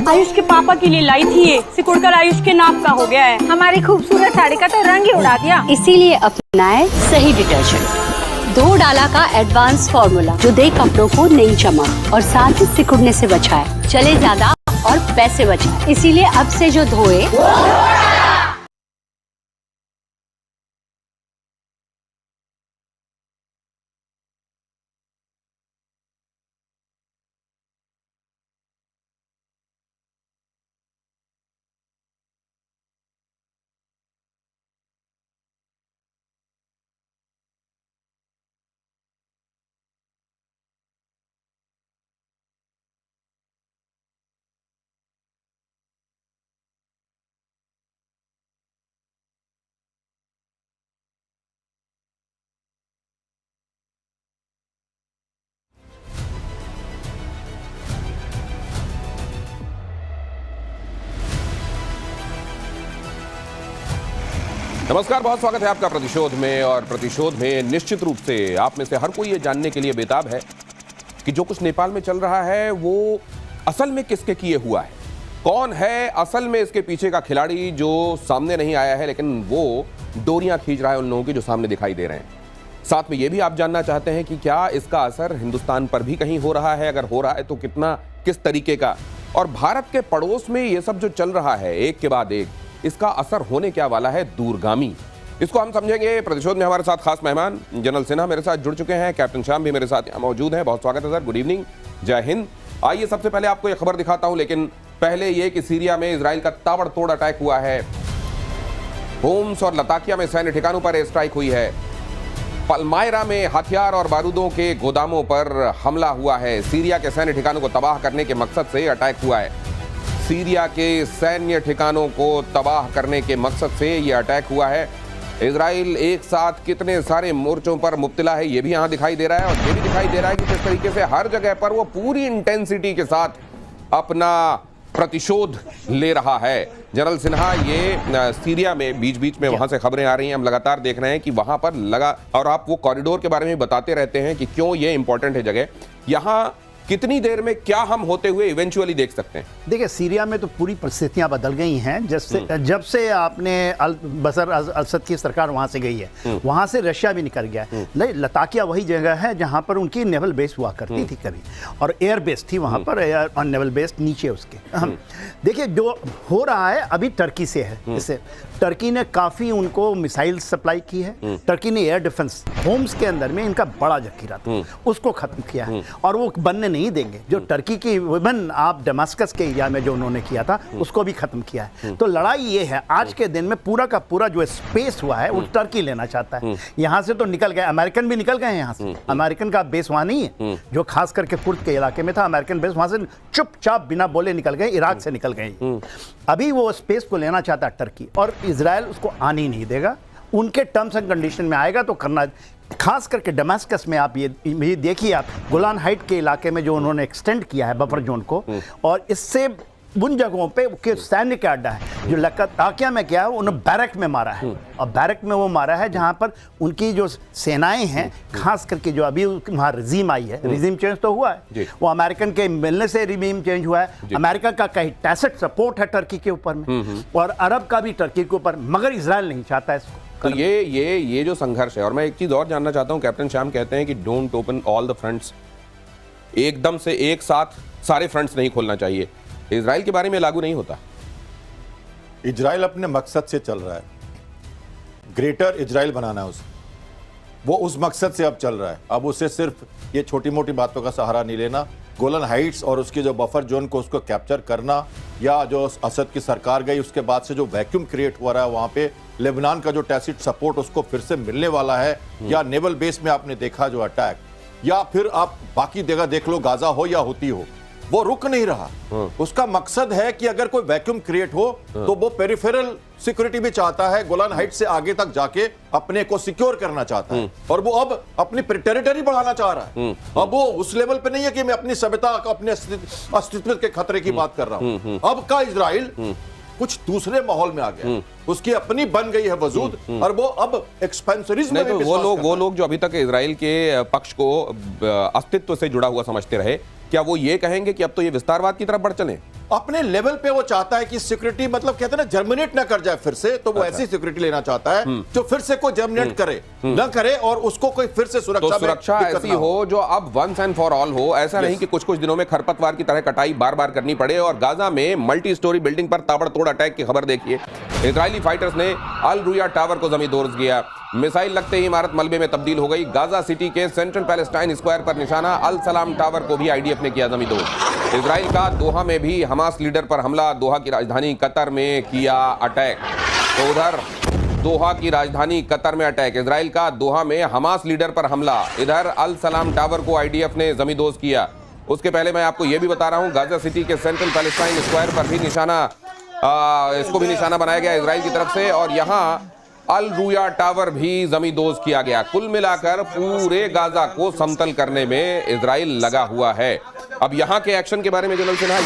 आयुष के पापा के लिए लाई थी ये, सिकुड़कर आयुष के नाक का हो गया है। हमारी खूबसूरत साड़ी का तो रंग ही उड़ा दिया। इसीलिए अपनाए सही डिटर्जेंट, धो डाला का एडवांस फॉर्मूला जो दे कपड़ों को नई चमक और साथ ही सिकुड़ने से बचाए, चले ज्यादा और पैसे बचाए। इसीलिए अब से जो धोए नमस्कार, बहुत स्वागत है आपका प्रतिशोध में। और प्रतिशोध में निश्चित रूप से आप में से हर कोई ये जानने के लिए बेताब है कि जो कुछ नेपाल में चल रहा है वो असल में किसके किए हुआ है, कौन है असल में इसके पीछे का खिलाड़ी जो सामने नहीं आया है, लेकिन वो डोरियां खींच रहा है उन लोगों की जो सामने दिखाई दे रहे हैं। साथ में ये भी आप जानना चाहते हैं कि क्या इसका असर हिंदुस्तान पर भी कहीं हो रहा है, अगर हो रहा है तो कितना, किस तरीके का, और भारत के पड़ोस में ये सब जो चल रहा है एक के बाद एक, इसका असर होने क्या वाला है दूरगामी, इसको हम समझेंगे। प्रतिशोध में हमारे साथ खास मेहमान जनरल सिन्हा मेरे साथ जुड़ चुके हैं, कैप्टन श्याम भी मेरे साथ यहाँ मौजूद हैं। बहुत स्वागत है सर, गुड इवनिंग, जय हिंद। आइए सबसे पहले आपको ये खबर दिखाता हूं, लेकिन पहले ये कि सीरिया में इजराइल का ताबड़तोड़ अटैक हुआ है। होम्स और लताकिया में सैन्य ठिकानों पर एयर स्ट्राइक हुई है। पलमायरा में हथियार और बारूदों के गोदामों पर हमला हुआ है। सीरिया के सैन्य ठिकानों को तबाह करने के मकसद से अटैक हुआ है। सीरिया के सैन्य ठिकानों को तबाह करने के मकसद से यह अटैक हुआ है। इजराइल एक साथ कितने सारे मोर्चों पर मुब्तला है ये भी यहाँ दिखाई दे रहा है, और ये भी दिखाई दे रहा है कि किस तरीके से हर जगह पर वो पूरी इंटेंसिटी के साथ अपना प्रतिशोध ले रहा है। जनरल सिन्हा, ये सीरिया में बीच बीच में वहां से खबरें आ रही हैं, हम लगातार देख रहे हैं कि वहां पर लगा, और आप वो कॉरिडोर के बारे में बताते रहते हैं कि क्यों ये इंपॉर्टेंट है जगह, यहाँ कितनी देर में क्या हम होते हुए इवेंचुअली देख सकते हैं? देखिए, सीरिया में तो पूरी परिस्थितियां बदल गई हैं। जब से आपने बशर असद की सरकार वहां से गई है, वहां से रशिया भी निकल गया है। नहीं, लताकिया वही जगह है जहां पर उनकी नेवल बेस हुआ करती थी कभी, और एयर बेस थी वहां पर, एयर और नेवल बेस नीचे उसके। देखिए, जो हो रहा है अभी टर्की से है। इससे टर्की ने काफी उनको मिसाइल सप्लाई की है। टर्की ने एयर डिफेंस, होम्स के अंदर में इनका बड़ा जखीरा था, उसको खत्म किया है, और वो बनने नहीं देंगे। जो टर्की की विभिन्न आप दमास्कस के एरिया में जो उन्होंने किया था उसको भी खत्म किया है। तो लड़ाई ये है आज के दिन में, पूरा का पूरा जो स्पेस हुआ है वो टर्की लेना चाहता है। यहां से तो निकल गए, अमेरिकन भी निकल गए यहां से। अमेरिकन का बेस वहां नहीं है, जो खास करके कुर्द के इलाके में था अमेरिकन बेस, वहां से चुपचाप बिना बोले निकल गए, इराक से निकल गए। अभी वो स्पेस को लेना चाहता है टर्की, और इजराइल उसको आने नहीं देगा। उनके टर्म्स एंड कंडीशन में आएगा तो करना, खास करके दमास्कस में आप ये देखिए, आप गोलान हाइट के इलाके में जो उन्होंने एक्सटेंड किया है बफर जोन को, और इससे उन जगहों पे के सैन्य का अड्डा है। जो लताकिया में क्या है, उन्होंने बैरक में मारा है, और बैरक में वो मारा है जहां पर उनकी जो सेनाएं हैं, खास करके जो अभी वहां रिजीम आई है, रिजीम चेंज तो हुआ है, वो अमेरिकन के मिलने से रिजीम चेंज हुआ है। अमेरिका का कहीं टैसिट सपोर्ट है टर्की के ऊपर में, और अरब का भी टर्की के ऊपर, मगर इजराइल नहीं चाहता इसको। तो ये जो संघर्ष है, और मैं एक चीज और जानना चाहता हूं, कैप्टन श्याम कहते हैं कि don't open all the fronts, एकदम से एक साथ सारे फ्रंट्स नहीं खोलना चाहिए। इजराइल के बारे में लागू नहीं होता। इजराइल अपने मकसद से चल रहा है, ग्रेटर इजराइल बनाना है उसे, वो उस मकसद से अब चल रहा है। अब उसे सिर्फ ये छोटी मोटी बातों का सहारा नहीं लेना। गोलन हाइट्स और उसके जो बफर जोन को उसको कैप्चर करना, या जो असद की सरकार गई उसके बाद से जो वैक्यूम क्रिएट हो रहा है वहां पे, लेबनान का जो टैसिट सपोर्ट उसको फिर से मिलने वाला है, या नेवल बेस में आपने देखा जो अटैक, या फिर आप बाकी जगह देख लो, गाजा हो या होती हो, वो रुक नहीं रहा। उसका मकसद है कि अगर कोई वैक्यूम क्रिएट हो तो वो पेरिफेरल सिक्योरिटी भी चाहता है, गोलान हाइट से आगे तक जाके अपने को सिक्योर करना चाहता है, और वो अब अपनी टेरिटरी बढ़ाना चाह रहा है। अब वो उस लेवल पे नहीं है कि मैं अपनी सभ्यता, अपने अस्तित्व के खतरे की बात कर रहा हूं। अब का इजराइल कुछ दूसरे माहौल में आ गया, उसकी अपनी बन गई है वजूद, और वो अब एक्सपेंसरीज में तो वो लोग जो अभी तक इजराइल के पक्ष को अस्तित्व से जुड़ा हुआ समझते रहे, क्या वो ये कहेंगे कि अब तो ये विस्तारवाद की तरफ बढ़ चले? अपने लेवल पे वो चाहता है कि सिक्योरिटी, मतलब कहते हैं ना, जर्मिनेट ना कर जाए फिर से, तो वो ऐसी सिक्योरिटी लेना चाहता है जो फिर से कोई जर्मिनेट करे ना करे और उसको कोई फिर से तो सुरक्षा ऐसी हो जो अब वंस एंड फॉर ऑल हो। ऐसा नहीं कि कुछ कुछ दिनों में खरपतवार की तरह कटाई बार बार करनी पड़े। और गाजा में मल्टी स्टोरी बिल्डिंग पर ताबड़तोड़ अटैक की खबर देखिए। इजरायली फाइटर्स ने अल रुया टावर को जमींदोज किया। मिसाइल लगते ही इमारत मलबे में तब्दील हो गई। गाजा सिटी के सेंट्रल पैलेस्टाइन स्क्वायर पर निशाना अल सलाम टावर को भी आईडीएफ ने किया जमींदोज। इजराइल का दोहा में भी हमास लीडर पर हमला। दोहा की राजधानी कतर में किया अटैक। तो उधर दोहा की राजधानी कतर में अटैक। इजराइल का दोहा में हमास लीडर पर हमला। इधर अल सलाम टावर को आईडीएफ ने जमींदोज किया। उसके पहले मैं आपको यह भी बता रहा हूं, गाजा सिटी के सेंट्रल पैलेस्टाइन स्क्वायर पर भी निशाना, इसको भी निशाना बनाया गया इजराइल की तरफ से। और यहां अल रुया टावर भी जमींदोज किया गया। कुल मिलाकर पूरे गाजा को समतल करने में इजराइल लगा हुआ है। अब यहां के एक्शन के बारे में जनरल सिन्हा,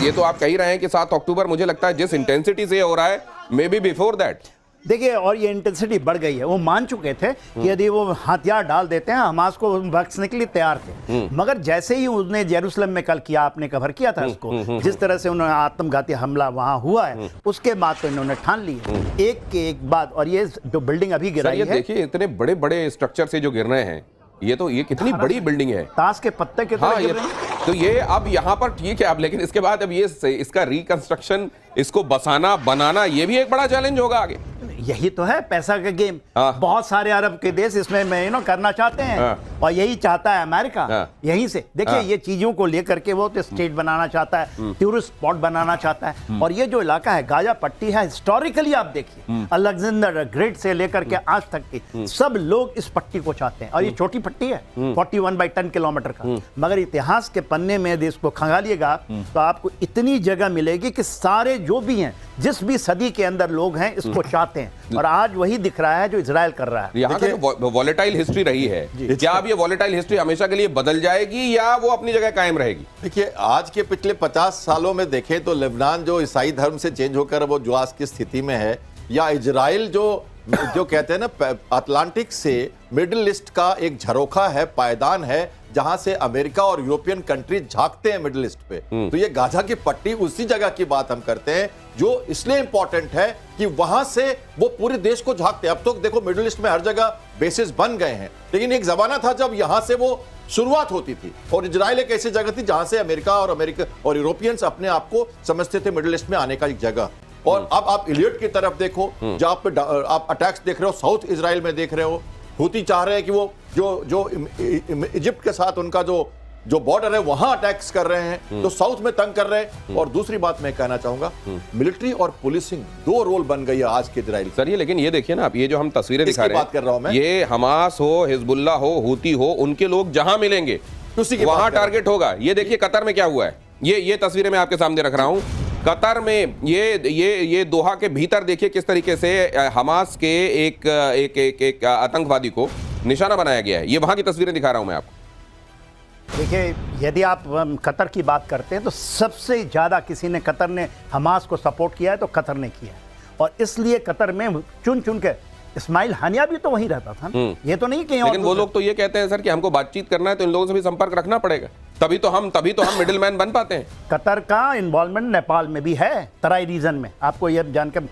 ये तो आप कह ही रहे हैं कि 7 अक्टूबर, मुझे लगता है जिस इंटेंसिटी से हो रहा है, मे बी बिफोर दैट। देखिए, और ये इंटेंसिटी बढ़ गई है। वो मान चुके थे कि यदि वो हथियार डाल देते हैं, हमास को बख्शने के लिए तैयार थे। मगर जैसे ही उसने जेरूसलम में कल किया, आपने कवर किया था इसको, जिस तरह से उन्होंने आत्मघाती हमला वहां हुआ है, उसके बाद तो इन्होंने ठान ली एक के एक बाद। और ये जो बिल्डिंग अभी गिराई है, देखिए इतने बड़े बड़े स्ट्रक्चर से जो गिर रहे हैं, ये कितनी बड़ी बिल्डिंग है, ताश के पत्ते के तरह गिर रहे हैं। तो ये अब यहाँ पर ठीक है, अब लेकिन इसके बाद अब ये इसका रिकंस्ट्रक्शन, इसको बसाना बनाना, ये भी एक बड़ा चैलेंज होगा आगे। यही तो है पैसा का गेम। बहुत सारे अरब के देश इसमें करना चाहते हैं, और यही चाहता है अमेरिका। यहीं से देखिए, ये चीजों को लेकर के वो तो स्टेट बनाना चाहता है, टूरिस्ट स्पॉट बनाना चाहता है। और ये जो इलाका है, गाजा पट्टी है, हिस्टोरिकली आप देखिए, अलेक्जेंडर ग्रेट से लेकर के आज तक की सब लोग इस पट्टी को चाहते हैं। और ये छोटी पट्टी है, 41/10 किलोमीटर का, मगर इतिहास के पन्ने में यदि इसको खंगालिएगा तो आपको इतनी जगह मिलेगी कि सारे जो भी हैं, जिस भी सदी के अंदर लोग हैं, इसको चाहते हैं। और आज वही दिख रहा है जो इजराइल कर रहा है। यहाँ का वॉलेटाइल हिस्ट्री रही है, क्या अब ये वॉलेटाइल हिस्ट्री हमेशा के लिए बदल जाएगी या वो अपनी जगह कायम रहेगी? देखिए, आज के पिछले 50 सालों में देखें तो लेबनान जो ईसाई धर्म से चेंज होकर वो जो आज की स्थिति में है, या इजराइल जो कहते हैं ना, अटलांटिक से मिडिल ईस्ट का एक झरोखा है, पायदान है, जहां से अमेरिका और यूरोपियन कंट्रीज झांकते हैं मिडिल ईस्ट पे। तो ये गाजा की पट्टी उसी जगह की बात हम करते हैं, जो इसलिए इंपॉर्टेंट है कि वहां से वो पूरे देश को झांकते हैं। अब तो देखो, मिडिल ईस्ट में हर जगह बेसिस बन गए हैं, लेकिन एक जमाना था जब यहां से वो शुरुआत होती थी। और इजराइल एक ऐसी जगह थी जहां से अमेरिका और यूरोपियंस अपने आप को समझते थे मिडिल ईस्ट में आने का एक जगह। और अब आप इलियट की तरफ देखो, जहां पे आप अटैक्स देख रहे हो, साउथ इजराइल में देख रहे हो, हूती चाह रहे हैं कि वो जो इजिप्ट के साथ उनका जो बॉर्डर है वहां अटैक्स कर रहे हैं, तो साउथ में तंग कर रहे हैं। और दूसरी बात मैं कहना चाहूंगा, मिलिट्री और पुलिसिंग दो रोल बन गई है आज के इजराइल। सर ये, लेकिन ये देखिए ना आप, ये जो हम तस्वीरें दिखा रहे हैं, बात कर रहा हूं मैं, ये हमास हो, हिजबुल्लाह हो, हूती हो, उनके लोग जहां मिलेंगे वहां टारगेट होगा। ये देखिए कतर में क्या हुआ है, ये तस्वीरें मैं आपके सामने रख रहा हूं। कतर में ये दोहा के भीतर देखिए किस तरीके से हमास के एक आतंकवादी को निशाना बनाया गया है। ये वहां की तस्वीरें दिखा रहा हूं मैं आपको। देखिए, यदि आप कतर की बात करते हैं तो सबसे ज्यादा किसी ने कतर ने हमास को सपोर्ट किया है तो कतर ने किया है। और इसलिए कतर में चुन चुन के इस्माइल हानिया भी तो वहीं रहता था, ये तो नहीं कहीं। लेकिन वो लोग तो ये कहते हैं सर कि हमको बातचीत करना है तो इन लोगों से भी संपर्क रखना पड़ेगा, तभी तो हम मिडिल मैन बन पाते हैं। कतर का इन्वॉल्वमेंट नेपाल में भी है, तराई रीजन में। आपको यह जानकर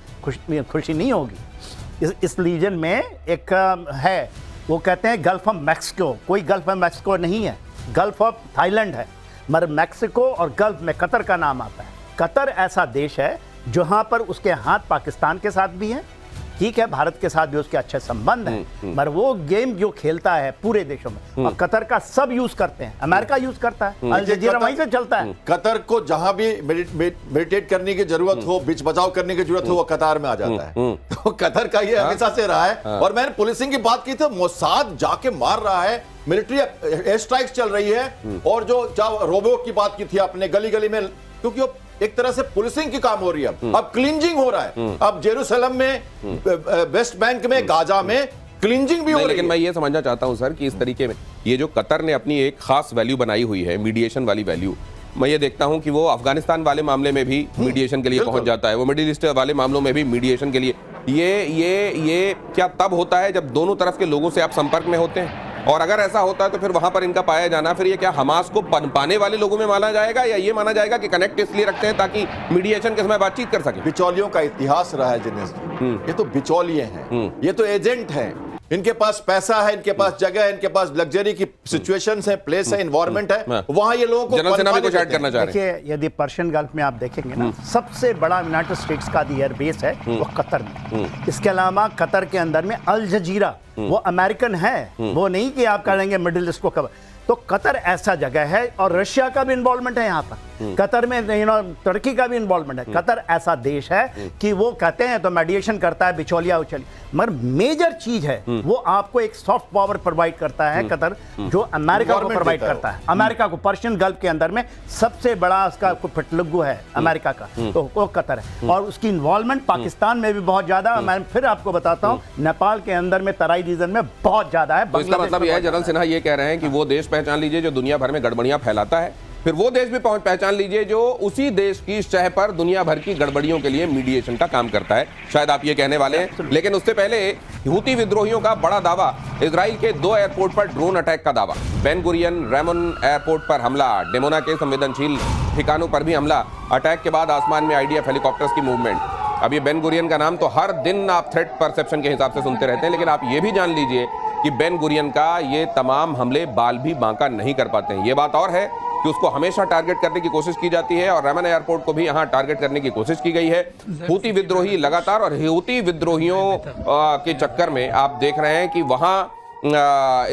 खुशी नहीं होगी, इस रीजन में एक है, वो कहते हैं गल्फ ऑफ मैक्सिको। कोई गल्फ ऑफ मैक्सिको नहीं है, गल्फ ऑफ थाईलैंड है, मगर मैक्सिको और गल्फ में कतर का नाम आता है। कतर ऐसा देश है जहां पर उसके हाथ पाकिस्तान के साथ भी हैं, ठीक है, भारत के साथ भी उसके अच्छे संबंध हैं, मगर वो गेम जो खेलता है पूरे देशों में, और कतर का सब यूज करते हैं, अमेरिका यूज करता है, अल जजीरा वहीं से चलता है। कतर को जहां भी मेडिटेट करने की जरूरत हो, बीच बचाव करने की जरूरत हो, वो कतार में आ जाता है। तो कतर का ये हमेशा से रहा है। और मैंने पुलिसिंग की बात की थी, मोसाद जाके मार रहा है, मिलिट्री एयर स्ट्राइक्स चल रही है, और जो रोबो की बात की थी आपने, गली गली में, क्योंकि एक तरह से पुलिसिंग की काम हो रही है। अब क्लींजिंग हो रहा है, अब जेरूसलम में, वेस्ट बैंक में, गाजा में क्लींजिंग भी हो रही है। लेकिन मैं ये समझना चाहता हूं सर कि इस तरीके में ये जो कतर ने अपनी एक खास वैल्यू बनाई हुई है, मीडिएशन वाली वैल्यू, मैं ये देखता हूं कि वो अफगानिस्तान वाले मामले में भी मीडिएशन के लिए पहुंच जाता है, वो मिडिल ईस्ट वाले मामलों में भी मीडिएशन के लिए। ये क्या तब होता है जब दोनों तरफ के लोगों से आप संपर्क में होते हैं? और अगर ऐसा होता है तो फिर वहां पर इनका पाया जाना, फिर ये क्या हमास को पनपाने वाले लोगों में माना जाएगा, या ये माना जाएगा कि कनेक्ट इसलिए रखते हैं ताकि मीडिएशन के समय बातचीत कर सके? बिचौलियों का इतिहास रहा है जिनेश जी। ये तो बिचौलिए हैं, ये तो एजेंट हैं। इनके पास पैसा है, इनके पास जगह है, इनके पास लग्जरी की सिचुएशंस है, प्लेस है, एनवायरमेंट है, वहां ये लोगों को जनरल सेना भी कुछ ऐड करना चाह रहे हैं। देखिए, यदि पर्शियन गल्फ में आप देखेंगे ना, सबसे बड़ा यूनाइटेड स्टेट्स का एयर बेस है वो कतर में। इसके अलावा कतर के अंदर में अल जजीरा वो अमेरिकन है, वो नहीं कि आप कहेंगे मिडिल ईस्ट को कवर। तो कतर ऐसा जगह है, और रशिया का भी इन्वॉल्वमेंट है यहाँ पर। कतर में तुर्की का भी इन्वॉल्वमेंट है। कतर ऐसा देश है कि वो कहते हैं तो मेडिएशन करता है, बिचौलिया उछलिया, मगर मेजर चीज है वो आपको एक सॉफ्ट पावर प्रोवाइड करता है कतर, जो अमेरिका को प्रोवाइड करता है। अमेरिका को पर्शियन गल्फ के अंदर में सबसे बड़ा उसका पिटलुगु है अमेरिका का, तो वो कतर है। और उसकी इन्वॉल्वमेंट पाकिस्तान में भी बहुत ज्यादा, मैं फिर आपको बताता हूँ, नेपाल के अंदर में तराई रीजन में बहुत ज्यादा है। तो इसका मतलब यह है, जनरल सिन्हा ये कह रहे हैं कि वो देश पहचान लीजिए जो दुनिया भर में गड़बड़ियां फैलाता है, फिर वो देश भी पहचान लीजिए जो उसी देश की शह पर दुनिया भर की गड़बड़ियों के लिए मीडिएशन का काम करता है। शायद आप ये कहने वाले हैं, लेकिन उससे पहले हूती विद्रोहियों का बड़ा दावा, इजराइल के 2 एयरपोर्ट पर ड्रोन अटैक का दावा, बेन गुरियन रेमन एयरपोर्ट पर हमला, डेमोना के संवेदनशील ठिकानों पर भी हमला, अटैक के बाद आसमान में IDF हेलीकॉप्टर्स की मूवमेंट। अब ये बेन गुरियन का नाम तो हर दिन आप थ्रेट परसेप्शन के हिसाब से सुनते रहते हैं, लेकिन आप ये भी जान लीजिए कि बेन गुरियन का ये तमाम हमले बाल भी बांका नहीं कर पाते हैं। ये बात और है कि उसको हमेशा टारगेट करने की कोशिश की जाती है, और रेमन एयरपोर्ट को भी यहां टारगेट करने की कोशिश की गई है। हूती विद्रोही लगातार, और हूती विद्रोहियों के चक्कर में आप देख रहे हैं कि वहां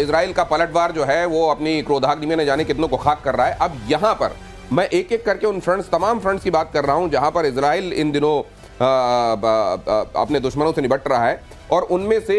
इजराइल का पलटवार जो है वो अपनी क्रोधाग्नि में न जाने कितनों को खाक कर रहा है। अब यहां पर मैं एक एक करके उन फ्रंट्स, तमाम फ्रंट्स की बात कर रहा हूं जहां पर इजराइल इन दिनों अपने दुश्मनों से निपट रहा है, और उनमें से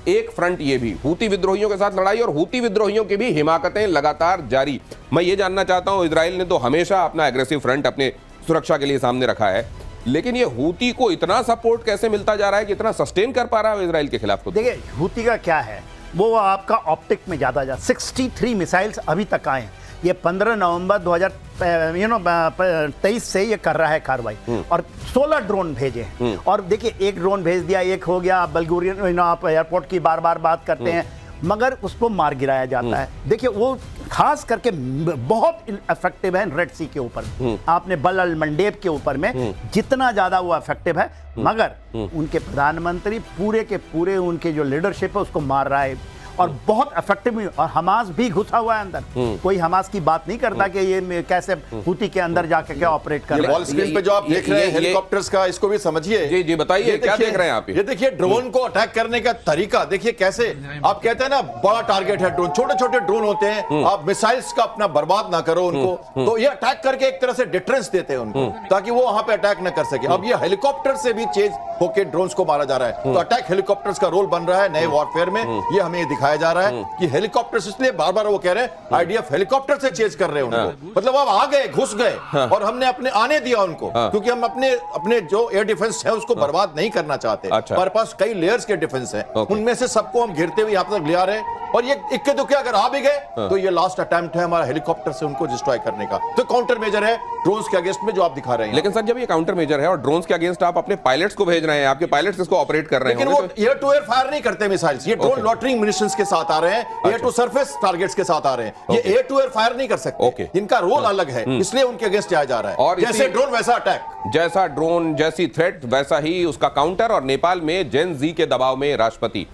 एक फ्रंट ये भी हूती विद्रोहियों के साथ लड़ाई, और हूती विद्रोहियों की भी हिमाकतें लगातार जारी। मैं ये जानना चाहता हूं, इजराइल ने तो हमेशा अपना एग्रेसिव फ्रंट अपने सुरक्षा के लिए सामने रखा है, लेकिन ये हूती को इतना सपोर्ट कैसे मिलता जा रहा है कि इतना सस्टेन कर पा रहा है इजराइल के खिलाफ? देखिए, हूती का क्या है, वो आपका ऑप्टिक में ज्यादा 63 मिसाइल्स अभी तक आए हैं। ये 15 नवंबर 2023 से ये कर रहा है कार्रवाई, और 16 ड्रोन भेजे हैं। और देखिए, एक ड्रोन भेज दिया, एक हो गया, बलगुरियन आप एयरपोर्ट की बार बार बात करते हैं, मगर उसको मार गिराया जाता है। देखिए, वो खास करके बहुत इफेक्टिव है रेड सी के ऊपर, आपने बल अल मंडेब के ऊपर में जितना ज्यादा वो इफेक्टिव है, मगर उनके प्रधानमंत्री पूरे के पूरे उनके जो लीडरशिप है उसको मार रहा है, और बहुत इफेक्टिव। और हमास भी घुसा हुआ है अंदर, कोई हमास की बात नहीं करता कि ये कैसे हूती के अंदर जाके क्या ऑपरेट कर रहे हैं। वॉल स्क्रीन पे जो आप देख रहे हैं हेलीकॉप्टर्स का, इसको भी समझिए। जी जी बताइए, क्या देख रहे हैं आप? ये देखिए ड्रोन को अटैक करने का तरीका देखिए कैसे। आप कहते हैं ना बड़ा टारगेट है ड्रोन, छोटे छोटे ड्रोन होते हैं, आप मिसाइल्स का अपना बर्बाद ना करो उनको, तो ये अटैक करके एक तरह से डिटरेंस देते हैं उनको, ताकि वो वहां पे अटैक ना कर सके। अब ये हेलीकॉप्टर से भी चेज होकर ड्रोन्स को मारा जा रहा है, तो अटैक हेलीकॉप्टर्स का रोल बन रहा है नए वॉरफेयर में। ये हमें दिखाया जा रहा है कि हेलीकॉप्टर्स, इसलिए बार बार वो कह रहे हैं IDF हेलीकॉप्टर से चेज कर रहे हैं उनको, मतलब अब आ गए, घुस गए, और हमने अपने आने दिया उनको, क्योंकि हम अपने जो एयर डिफेंस है उसको बर्बाद नहीं करना चाहते। हमारे पास कई लेयर्स के डिफेंस है, उनमें से सबको हम घेरते हुए यहाँ तक ले आ रहे हैं, और ये इक्के दुक्के अगर आ भी गए तो ये लास्ट अटेम्प्ट है हमारा हेलीकॉप्टर से उनको डिस्ट्रॉय करने का। तो काउंटर मेजर है ड्रोन्स के अगेंस्ट में जो आप दिखा रहे हैं। लेकिन सर, जब ये काउंटर मेजर है और ड्रोन्स के अगेंस्ट आप अपने पायलट्स को भेज रहे हैं, आपके पायलट्स इसको ऑपरेट कर रहे हैं, लेकिन वो एयर टू एयर फायर नहीं करते मिसाइल्स, ये ड्रोन लॉटरिंग मिशंस के साथ आ रहे हैं, एयर टू सरफेस टारगेट्स के साथ आ रहे हैं। ये एयर टू एयर फायर नहीं कर सकते, इनका रोल अलग है, इसलिए उनके अगेंस्ट जाया जा रहा है। और जैसे ड्रोन वैसा अटैक, जैसा ड्रोन जैसी थ्रेट वैसा ही उसका काउंटर। और नेपाल में जेन जी के दबाव में राष्ट्रपति।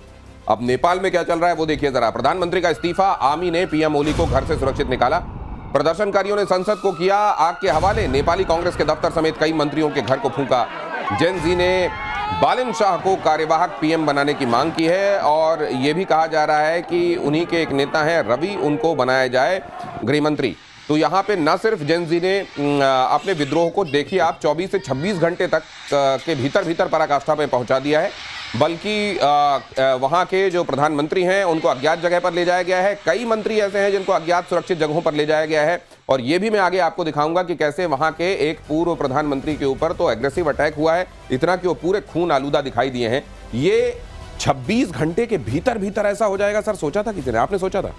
अब नेपाल में क्या चल रहा है वो देखिए जरा। प्रधानमंत्री का इस्तीफा, आमी ने PM ओली को घर से सुरक्षित निकाला। प्रदर्शनकारियों ने संसद को किया आग के हवाले। नेपाली कांग्रेस के दफ्तर समेत कई मंत्रियों के घर को फूंका। जेन जी ने बालिन शाह को कार्यवाहक PM बनाने की मांग की है, और यह भी कहा जा रहा है कि उन्हीं के एक नेता हैं रवि, उनको बनाया जाए गृह मंत्री। तो यहाँ पे न सिर्फ जेन जी ने अपने विद्रोह को देखिए आप 24 से 26 घंटे तक के भीतर पराकाष्ठा में पहुंचा दिया है, बल्कि वहाँ के जो प्रधानमंत्री हैं उनको अज्ञात जगह पर ले जाया गया है। कई मंत्री ऐसे हैं जिनको अज्ञात सुरक्षित जगहों पर ले जाया गया है, और ये भी मैं आगे आपको दिखाऊंगा कि कैसे वहाँ के एक पूर्व प्रधानमंत्री के ऊपर तो एग्रेसिव अटैक हुआ है, इतना कि वो पूरे खून आलूदा दिखाई दिए हैं। ये 26 घंटे के भीतर ऐसा हो जाएगा सर, सोचा था किसी ने? आपने सोचा था?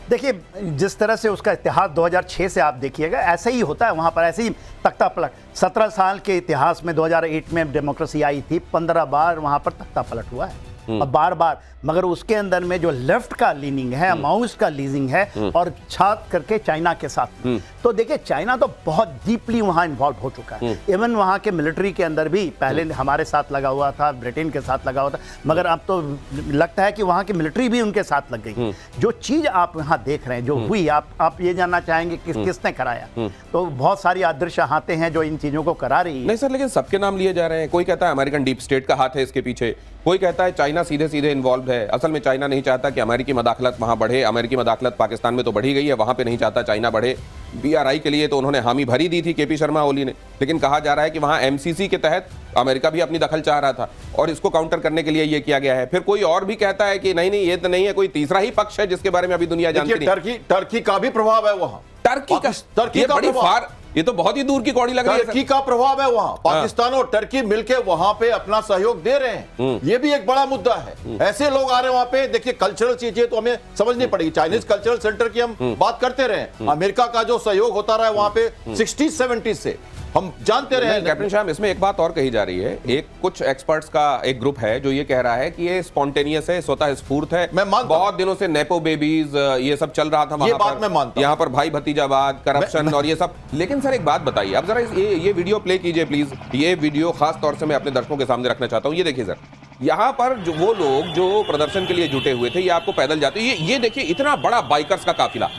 देखिए, जिस तरह से उसका इतिहास 2006 से आप देखिएगा, ऐसे ही होता है वहाँ पर, ऐसे ही तख्ता पलट। 17 साल के इतिहास में 2008 में डेमोक्रेसी आई थी, 15 बार वहाँ पर तख्ता पलट हुआ है। और बार बार, मगर उसके अंदर में जो लेफ्ट का लीनिंग है, माउस का लीजिंग है, और छात करके चाइना के साथ। तो देखिए चाइना तो बहुत डीपली वहां इन्वॉल्व हो चुका है। इवन वहां के मिलिट्री के अंदर भी पहले हमारे साथ लगा हुआ था, ब्रिटेन के साथ लगा हुआ था, मगर अब तो लगता है कि वहां की मिलिट्री भी उनके साथ लग गई। जो चीज आप यहाँ देख रहे हैं जो हुई, आप ये जानना चाहेंगे किसने कराया, तो बहुत सारी आदर्श हाथें हैं जो इन चीजों को करा रही है। नहीं सर, लेकिन सबके नाम लिए जा रहे हैं। कोई कहता है अमेरिकन डीप स्टेट का हाथ है इसके पीछे, कोई कहता है चाइना सीधे सीधे इन्वॉल्व है। असल में चाइना नहीं चाहता कि अमेरिकी मदाखलत वहां बढ़े। अमेरिकी मदाखलत पाकिस्तान में तो बढ़ी गई है, वहां पे नहीं चाहता चाइना बढ़े। BRI के लिए तो उन्होंने हामी भरी दी थी KP शर्मा ओली ने, लेकिन कहा जा रहा है कि वहां MCC के तहत अमेरिका भी अपनी दखल चाह रहा था और इसको काउंटर करने के लिए ये किया गया है। फिर कोई और भी कहता है कि नहीं ये तो नहीं है, कोई तीसरा ही पक्ष है जिसके बारे में अभी दुनिया जानती नहीं। टर्की का भी प्रभाव है वहां। टर्की का बड़ी फार, ये तो बहुत ही दूर की कौड़ी लग रही है। टर्की का प्रभाव है वहां। पाकिस्तान और टर्की मिलकर वहां पे अपना सहयोग दे रहे हैं। ये भी एक बड़ा मुद्दा है। ऐसे लोग आ रहे हैं वहां पे। देखिए कल्चरल चीजें तो हमें समझनी पड़ेगी। चाइनीज कल्चरल सेंटर की हम बात करते रहे, अमेरिका का जो सहयोग होता रहा है वहां पे 60-70 से हम जानते रहे। कैप्टन शाम, इसमें एक बात और कही जा रही है। एक कुछ एक्सपर्ट्स का एक ग्रुप है जो ये कह रहा है कि ये स्पॉन्टेनियस है, स्वतः स्फूर्त है। मैं मानता बहुत दिनों से नेपो बेबीज ये सब चल रहा था वहां ये बात मैं मानता हूं। यहाँ पर भाई भतीजावाद, करप्शन और ये सब। लेकिन सर एक बात बताइए, अब जरा ये वीडियो प्ले कीजिए प्लीज। ये वीडियो खास तौर से मैं अपने दर्शकों के सामने रखना चाहता हूँ। ये देखिए सर, यहाँ पर जो वो लोग जो प्रदर्शन के लिए जुटे हुए थे, ये आपको पैदल जाते, ये देखिए इतना बड़ा बाइकर्स का काफिला,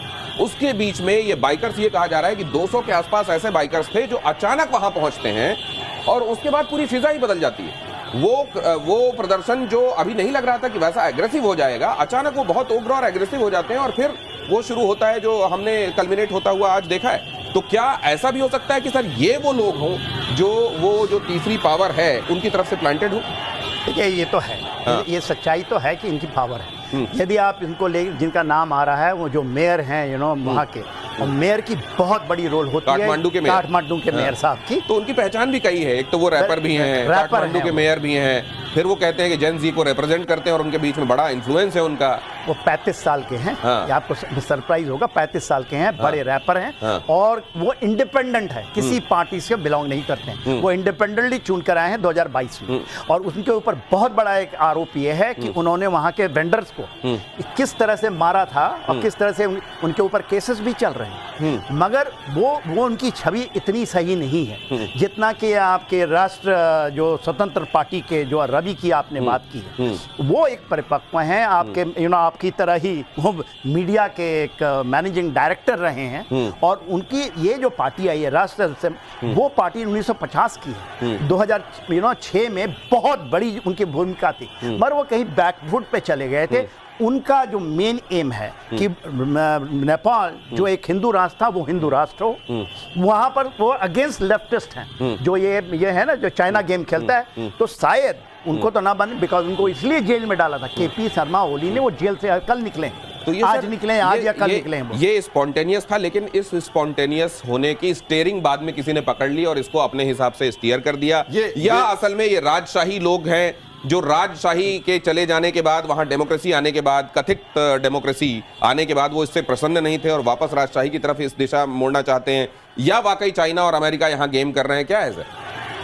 उसके बीच में ये बाइकर्स, ये कहा जा रहा है कि 200 के आसपास ऐसे बाइकर्स थे जो अचानक वहां पहुंचते हैं और उसके बाद पूरी फिजा ही बदल जाती है। वो प्रदर्शन जो अभी नहीं लग रहा था कि वैसा एग्रेसिव हो जाएगा, अचानक वो बहुत उग्र और एग्रेसिव हो जाते हैं और फिर वो शुरू होता है जो हमने कल्मिनेट होता हुआ आज देखा है। तो क्या ऐसा भी हो सकता है कि सर ये वो लोग हों जो तीसरी पावर है उनकी तरफ से प्लांटेड हो? देखिए ये तो है, ये सच्चाई तो है कि इनकी पावर है। यदि आप इनको ले, जिनका नाम आ रहा है वो जो मेयर हैं वहाँ के, और मेयर की बहुत बड़ी रोल होती है काठमांडू के मेयर साहब की। तो उनकी पहचान भी कई है। एक तो वो रैपर भी हैं, काठमांडू के मेयर भी हैं, फिर वो कहते हैं कि जेन जी को रिप्रेजेंट करते हैं और उनके बीच में बड़ा इन्फ्लुएंस है उनका। वो 35 साल के हैं। ये आपको सरप्राइज होगा, 35 साल के हैं, बड़े रैपर हैं और वो इंडिपेंडेंट है, किसी पार्टी से बिलोंग नहीं करते हैं। वो इंडिपेंडेंटली चुन कर आए हैं 2022 में। और उनके ऊपर बहुत बड़ा एक आरोप ये है कि उन्होंने वहां के वेंडर्स को किस तरह से मारा था और किस तरह से उनके ऊपर केसेस भी चल रहे हैं। मगर वो उनकी छवि इतनी सही नहीं है जितना कि आपके राष्ट्र जो स्वतंत्र पार्टी के जो रवि की आपने बात की है, वो एक परिपक्व हैं। आपके आपकी तरह ही वो मीडिया के एक मैनेजिंग डायरेक्टर रहे हैं और उनकी ये जो पार्टी आई है राष्ट्र, वो पार्टी 1950 की है। 2006 में बहुत बड़ी उनकी भूमिका थी, मगर वो कहीं बैकफुट पे चले गए थे। उनका जो मेन एम है कि नेपाल जो एक हिंदू राष्ट्र था वो हिंदू राष्ट्र हो, वहां पर वो अगेंस्ट लेफ्टिस्ट हैं। जो ये है ना जो चाइना गेम खेलता है, तो शायद उनको तो ना बने, बिकॉज उनको इसलिए जेल में डाला था। KP शर्मा ओली ने, वो जेल से कल निकले, तो ये आज निकले, आज या कल निकले। ये स्पॉन्टेनियस था, लेकिन इस स्पॉन्टेनियस होने की स्टीयरिंग बाद में किसी ने पकड़ ली और इसको अपने हिसाब से स्टीयर कर दिया। या असल में ये राजशाही लोग हैं जो राजशाही के चले जाने के बाद, वहां डेमोक्रेसी आने के बाद, कथित डेमोक्रेसी आने के बाद वो इससे प्रसन्न नहीं थे और वापस राजशाही की तरफ इस दिशा मोड़ना चाहते हैं। या वाकई चाइना और अमेरिका यहां गेम कर रहे हैं, क्या है सर?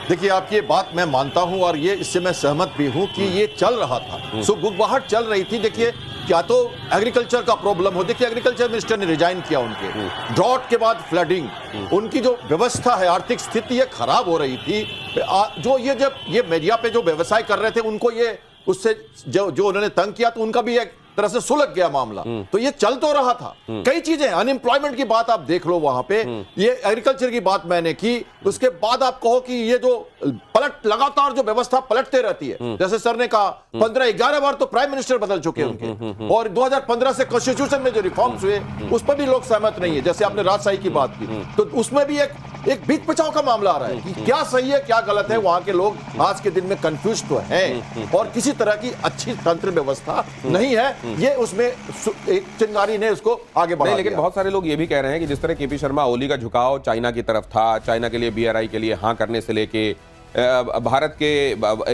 देखिए आपकी ये बात मैं मानता हूं और ये इससे मैं सहमत भी हूं कि ये चल रहा था, गुगवाहट चल रही थी। देखिए क्या तो एग्रीकल्चर का प्रॉब्लम हो, देखिए एग्रीकल्चर मिनिस्टर ने रिजाइन किया उनके, ड्रॉट के बाद फ्लडिंग, उनकी जो व्यवस्था है, आर्थिक स्थिति ये खराब हो रही थी। जो ये जब ये मीडिया पे जो व्यवसाय कर रहे थे उनको ये उससे जो उन्होंने तंग किया, तो उनका भी एक तरह से सुलझ गया मामला। तो ये चल तो रहा था, कई चीजें, अनएम्प्लॉयमेंट की बात आप देख लो वहां पे, ये एग्रीकल्चर की बात मैंने की। उसके बाद आप कहो कि ये जो पलट, लगातार जो व्यवस्था पलटते रहती है, जैसे सर ने कहा 15-11 बार तो प्राइम मिनिस्टर बदल चुके हैं उनके, और 2015 से कॉन्स्टिट्यूशन में जो रिफॉर्म्स हुए उस पर भी लोग सहमत नहीं है। जैसे आपने राजशाही की बात की, तो उसमें भी एक बीच बचाव का मामला आ रहा है कि क्या सही है क्या गलत है। वहां के लोग आज के दिन में कंफ्यूज तो हैं और किसी तरह की अच्छी तंत्र व्यवस्था नहीं है। ये उसमें एक चिंगारी ने उसको आगे बढ़ा। लेकिन बहुत सारे लोग ये भी कह रहे हैं कि जिस तरह KP शर्मा ओली का झुकाव चाइना की तरफ था, चाइना के लिए BRI के लिए हाँ करने से लेके भारत के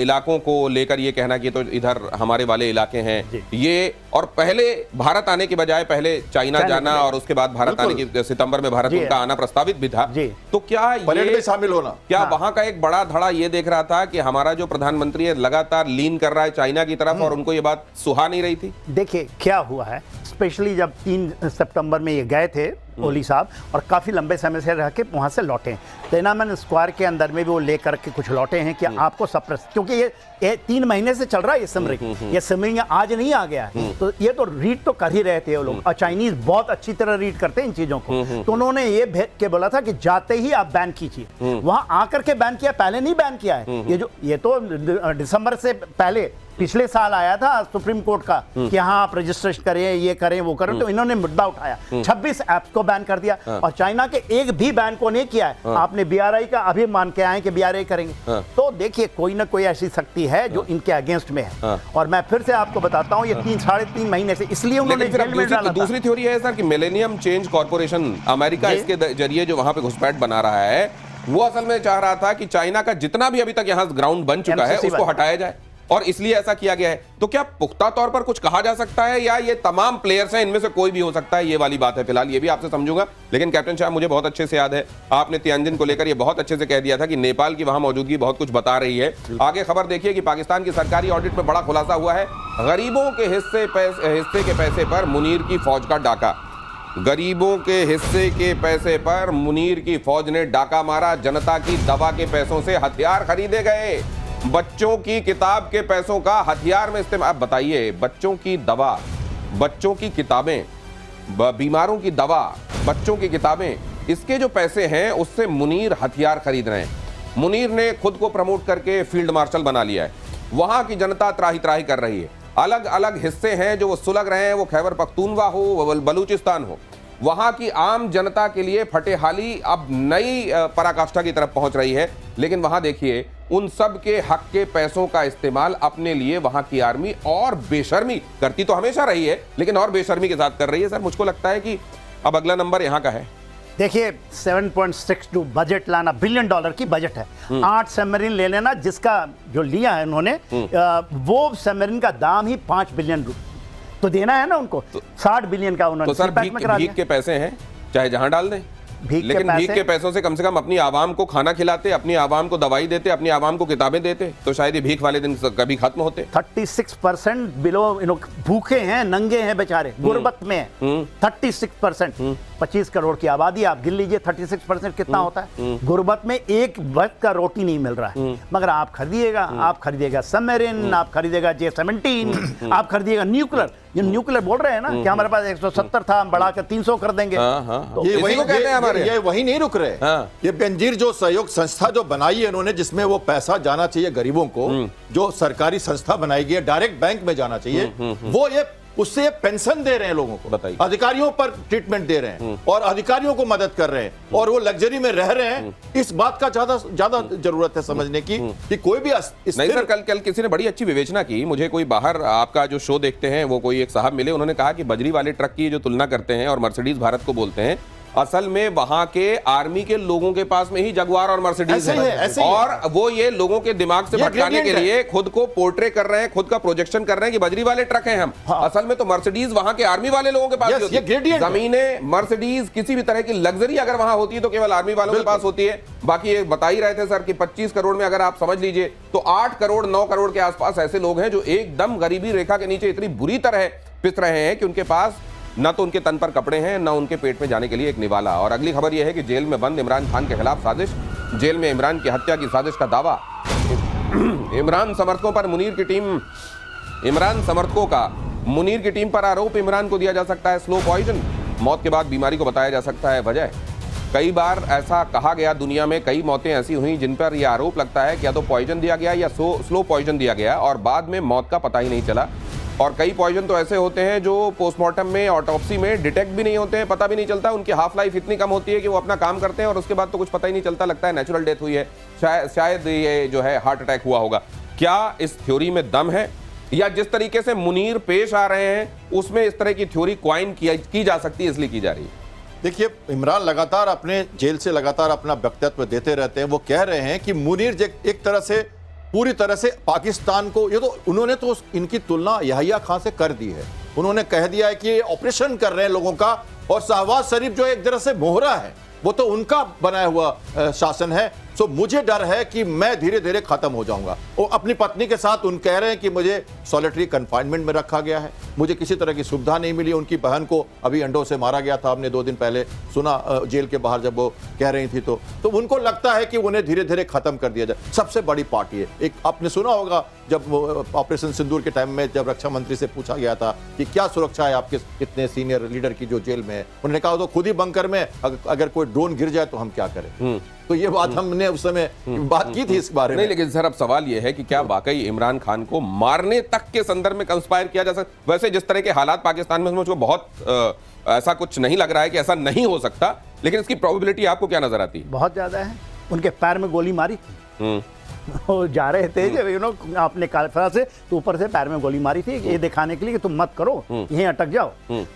इलाकों को लेकर ये कहना कि तो इधर हमारे वाले इलाके हैं ये, और पहले भारत आने के बजाय पहले चाइना जाना और उसके बाद भारत आने की, सितंबर में भारत उनका आना प्रस्तावित भी था। तो क्या परेड में शामिल होना, क्या वहां का एक बड़ा धड़ा ये देख रहा था कि हमारा जो प्रधानमंत्री है लगातार लीन कर रहा है चाइना की तरफ और उनको ये बात सुहा नहीं रही थी? देखिए क्या हुआ है, स्पेशली जब 3 सितंबर में ये गए थे ओली साहब और काफ़ी लंबे समय से रह के वहाँ से लौटे, तेनामन स्क्वायर के अंदर में भी वो लेकर के कुछ लौटे हैं कि आपको सप्रेस, क्योंकि ये 3 महीने से चल रहा है ये सिमरिंग आज नहीं आ गया है, तो ये तो रीड तो कर ही रहे थे वो लोग, और चाइनीज बहुत अच्छी तरह रीड करते हैं इन चीज़ों को। तो उन्होंने ये भेज के बोला था कि जाते ही आप बैन कीजिए, वहाँ आकर के बैन किया, पहले नहीं बैन किया है। ये तो दिसंबर से पहले पिछले साल आया था सुप्रीम कोर्ट का कि हाँ आप रजिस्ट्रेशन करें, ये करें, वो करें, तो इन्होंने मुद्दा उठाया, 26 ऐप्स को बैन कर दिया और चाइना के एक भी बैन को नहीं किया है। आपने बीआरआई का अभी मान के आए कि बीआरआई करेंगे, तो देखिए कोई ना कोई ऐसी शक्ति है जो इनके अगेंस्ट में है। और मैं फिर से आपको बताता हूँ, ये 3-3.5 महीने से इसलिए उन्होंने दूसरी थ्योरी है सर कि मिलेनियम चेंज कॉर्पोरेशन अमेरिका इसके जरिए जो वहां पे घुसपैठ बना रहा है, वो असल में चाह रहा था कि चाइना का जितना भी अभी तक यहाँ ग्राउंड बन चुका है उसको हटाया जाए, और इसलिए ऐसा किया गया है। तो क्या पुख्ता तौर पर कुछ कहा जा सकता है या ये तमाम प्लेयर्स हैं, इनमें से कोई भी हो सकता है, ये वाली बात है? फिलहाल ये भी आपसे समझूंगा, लेकिन कैप्टन शाह मुझे बहुत अच्छे से याद है आपने तियानजिन को लेकर ये बहुत अच्छे से कह दिया था कि नेपाल की वहां मौजूदगी बहुत कुछ बता रही है। आगे खबर देखिए कि पाकिस्तान की सरकारी ऑडिट में बड़ा खुलासा हुआ है, गरीबों के हिस्से के पैसे पर मुनीर की फौज का डाका। गरीबों के हिस्से के पैसे पर मुनीर की फौज ने डाका मारा, जनता की दवा के पैसों से हथियार खरीदे गए, बच्चों की किताब के पैसों का हथियार में इस्तेमाल। आप बताइए, बच्चों की दवा, बच्चों की किताबें, बीमारों की दवा, बच्चों की किताबें, इसके जो पैसे हैं उससे मुनीर हथियार खरीद रहे हैं। मुनीर ने खुद को प्रमोट करके फील्ड मार्शल बना लिया है, वहां की जनता त्राही त्राही कर रही है। अलग अलग हिस्से हैं जो वो सुलग रहे हैं, वो खैबर पख्तूनवा हो, वो बलूचिस्तान हो, वहां की आम जनता के लिए फटेहाली अब नई पराकाष्ठा की तरफ पहुंच रही है। लेकिन वहां देखिए, उन सब के हक के पैसों का इस्तेमाल अपने लिए वहां की आर्मी और बेशर्मी करती तो हमेशा रही है, लेकिन और बेशर्मी के साथ कर रही है। सर मुझको लगता है कि अब अगला नंबर यहां का है। देखिए 7.62 बजट लाना, $1 बिलियन की बजट है, 8 सबमरीन ले लेना, जिसका जो लिया है उन्होंने वो सबमरीन का दाम ही $5 बिलियन तो देना है ना उनको, 60 बिलियन का उन्होंने। तो सर भीख के पैसे हैं, चाहे जहां डाल दें, लेकिन भीख के पैसों से कम अपनी आवाम को खाना खिलाते, अपनी आवाम को दवाई देते, अपनी आवाम को किताबें देते, तो शायद ये भीख वाले दिन कभी खत्म होते। 36% बिलो भूखे हैं, नंगे हैं बेचारे, गुर्बत में है 36%। 25 करोड़ की आबादी, आप गिन लीजिए 36% कितना होता है। गुर्बत में एक वक्त का रोटी नहीं मिल रहा है, मगर आप खरीदिएगा सबमरीन, आप खरीदेगा J-17, आप खरीदिएगा न्यूक्लियर। ये न्यूक्लियर बोल रहे हैं ना कि हमारे पास 170 था, हम बढ़ाकर 300 कर देंगे। तो ये वही नहीं रुक रहे। ये बेनजीर जो सहयोग संस्था जो बनाई है इन्होंने, जिसमें वो पैसा जाना चाहिए गरीबों को, जो सरकारी संस्था बनाई गई है, डायरेक्ट बैंक में जाना चाहिए, वो ये उससे पेंशन दे रहे हैं लोगों को, बताइए, अधिकारियों पर ट्रीटमेंट दे रहे हैं और अधिकारियों को मदद कर रहे हैं, और वो लग्जरी में रह रहे हैं। इस बात का ज्यादा जरूरत है समझने की कि कोई भी नहीं। सर कल किसी ने बड़ी अच्छी विवेचना की, मुझे कोई बाहर आपका जो शो देखते हैं वो कोई एक साहब मिले, उन्होंने कहा कि बजरी वाले ट्रक की जो तुलना करते हैं और मर्सिडीज भारत को बोलते हैं, असल में वहां के आर्मी के लोगों के पास में ही जगुआर और मर्सिडीज है, और वो ये लोगों के दिमाग से भटकाने के लिए खुद को पोर्ट्रे कर रहे हैं, खुद का प्रोजेक्शन कर रहे हैं कि बजरी वाले ट्रक हैं हम। असल में तो मर्सिडीज वहां के आर्मी वाले लोगों के पास होती है। जमीनें, मर्सिडीज, किसी भी तरह की लग्जरी अगर वहां होती है तो केवल आर्मी वालों के पास होती है। बाकी ये बता ही रहे थे सर कि 25 करोड़ में अगर आप समझ लीजिए तो 8 करोड़ 9 करोड़ के आसपास ऐसे लोग हैं जो एकदम गरीबी रेखा के नीचे इतनी बुरी तरह पिस रहे हैं कि उनके पास न तो उनके तन पर कपड़े हैं, न उनके पेट में जाने के लिए एक निवाला। और अगली खबर यह है कि जेल में बंद इमरान खान के खिलाफ साजिश, जेल में इमरान की हत्या की साजिश का दावा। इमरान समर्थकों का मुनीर की टीम पर आरोप, इमरान को दिया जा सकता है स्लो पॉइजन, मौत के बाद बीमारी को बताया जा सकता है वजह। कई बार ऐसा कहा गया, दुनिया में कई मौतें ऐसी हुई जिन पर यह आरोप लगता है कि या तो पॉइजन दिया गया या स्लो पॉइजन दिया गया और बाद में मौत का पता ही नहीं चला। और कई पॉइजन तो ऐसे होते हैं जो पोस्टमार्टम में, ऑटोप्सी में डिटेक्ट भी नहीं होते हैं, पता भी नहीं चलता, उनकी हाफ लाइफ इतनी कम होती है कि वो अपना काम करते हैं और उसके बाद तो कुछ पता ही नहीं चलता, लगता है नेचुरल डेथ हुई है, शायद ये जो है हार्ट अटैक हुआ होगा। क्या इस थ्योरी में दम है, या जिस तरीके से मुनीर पेश आ रहे हैं उसमें इस तरह की थ्योरी क्वाइन की जा सकती है, इसलिए की जा रही है? देखिए, इमरान लगातार अपने जेल से लगातार अपना वक्तव्य देते रहते हैं। वो कह रहे हैं कि मुनीर एक तरह से पूरी तरह से पाकिस्तान को, ये तो उन्होंने तो इनकी तुलना यहिया खां से कर दी है। उन्होंने कह दिया है कि ये ऑपरेशन कर रहे हैं लोगों का, और शहबाज शरीफ जो एक तरह से मोहरा है, वो तो उनका बनाया हुआ शासन है। सो मुझे डर है कि मैं धीरे धीरे खत्म हो जाऊंगा। वो अपनी पत्नी के साथ उन कह रहे हैं कि मुझे सॉलिटरी कन्फाइनमेंट में रखा गया है, मुझे किसी तरह की सुविधा नहीं मिली। उनकी बहन को अभी अंडों से मारा गया था, हमने 2 दिन पहले सुना जेल के बाहर जब वो कह रही थी, तो उनको लगता है कि उन्हें धीरे धीरे खत्म कर दिया जाए। सबसे बड़ी पार्टी है एक, आपने सुना होगा जब ऑपरेशन सिंदूर के टाइम में जब रक्षा मंत्री से पूछा गया था कि क्या सुरक्षा है आपके इतने सीनियर लीडर की जो जेल में है, उन्होंने कहा तो खुद ही बंकर में, अगर कोई ड्रोन गिर जाए तो हम क्या करें। तो ये बात हमने उस समय बात की थी इस बारे में। नहीं, लेकिन सर अब सवाल ये है कि क्या वाकई इमरान खान को मारने तक के संदर्भ में कंस्पायर किया जा सकता? वैसे जिस तरह के हालात पाकिस्तान में, मुझको बहुत ऐसा कुछ नहीं लग रहा है कि ऐसा नहीं हो सकता, लेकिन इसकी प्रोबेबिलिटी आपको क्या नजर आती है? बहुत ज्यादा है। उनके पैर में गोली मारी थी, वो जा रहे थे जब आपने कालफरा से तो ऊपर से पैर में गोली मारी थी, ये दिखाने के लिए कि तुम मत करो, यहीं अटक जाओ,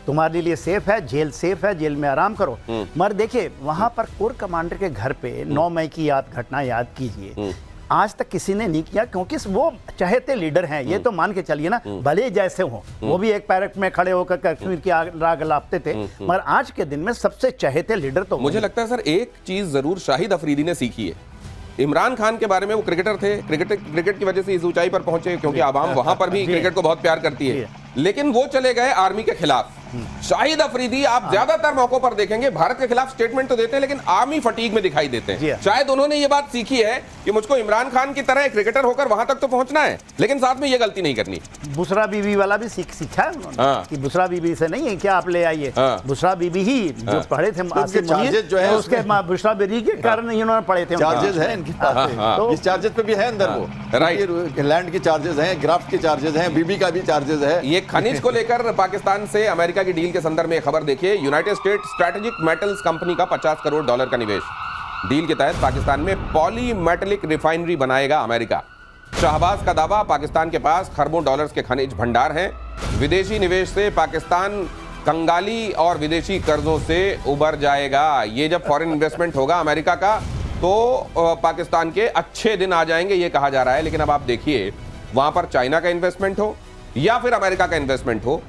तुम्हारे लिए सेफ है, जेल सेफ है, जेल में आराम करो। मगर देखिए वहां पर कोर कमांडर के घर पे 9 मई की घटना याद कीजिए, आज तक किसी ने नहीं किया, क्योंकि वो चहेते लीडर हैं। ये तो मान के चलिए ना, भले जैसे हो, वो भी एक पैरेट में खड़े होकर कश्मीर की राग लापते थे, मगर आज के दिन में सबसे चहेते लीडर तो मुझे लगता है सर एक चीज जरूर शाहिद अफरीदी ने सीखी है। इमरान खान के बारे में, वो क्रिकेटर थे, क्रिकेट की वजह से इस ऊंचाई पर पहुंचे, क्योंकि आवाम वहां पर भी क्रिकेट को बहुत प्यार करती है, लेकिन वो चले गए आर्मी के खिलाफ। शाहिद अफरीदी आप ज्यादातर मौकों पर देखेंगे भारत के खिलाफ स्टेटमेंट तो देते हैं, लेकिन आर्मी फटीग में दिखाई देते हैं। शायद उन्होंने ये बात सीखी है कि मुझको इमरान खान की तरह क्रिकेटर होकर वहां तक तो पहुंचना है, लेकिन साथ में ये गलती नहीं करनी। बुशरा बीबी वाला भी सीखा है उन्होंने कि बुशरा बीबी से नहीं है क्या आप ले आइए, बुशरा बीबी ही जो पढ़े थे जो है उसके बुशरा बीबी के कारण ही उन्होंने पढ़े थे। चार्जेस हैं इनके पास, इस चार्जेस पे भी है अंदर, वो राइट, लैंड के चार्जेस हैं, ग्राफ्ट के चार्जेस हैं, बीबी का भी चार्जेस है। ये खनिज को लेकर पाकिस्तान से अमेरिका की डील के संदर्भ में खबर देखिए, United states strategic metals company का $50 करोड़ का निवेश। डील के तहत पाकिस्तान में पॉलीमेटलिक रिफाइनरी बनाएगा अमेरिका। शहबाज का दावा, पाकिस्तान के पास खरबों डॉलर्स के खनिज भंडार हैं। विदेशी निवेश से पाकिस्तान कंगाली और विदेशी कर्जों से उबर जाएगा। ये जब फॉरेन इन्वेस्टमेंट होगा अमेरिका का, तो पाकिस्तान के अच्छे दिन आ जाएंगे, ये कहा जा रहा है। लेकिन अब आप देखिए, वहां पर चाइना का इन्वेस्टमेंट हो या फिर अमेरिका का इन्वेस्टमेंट हो,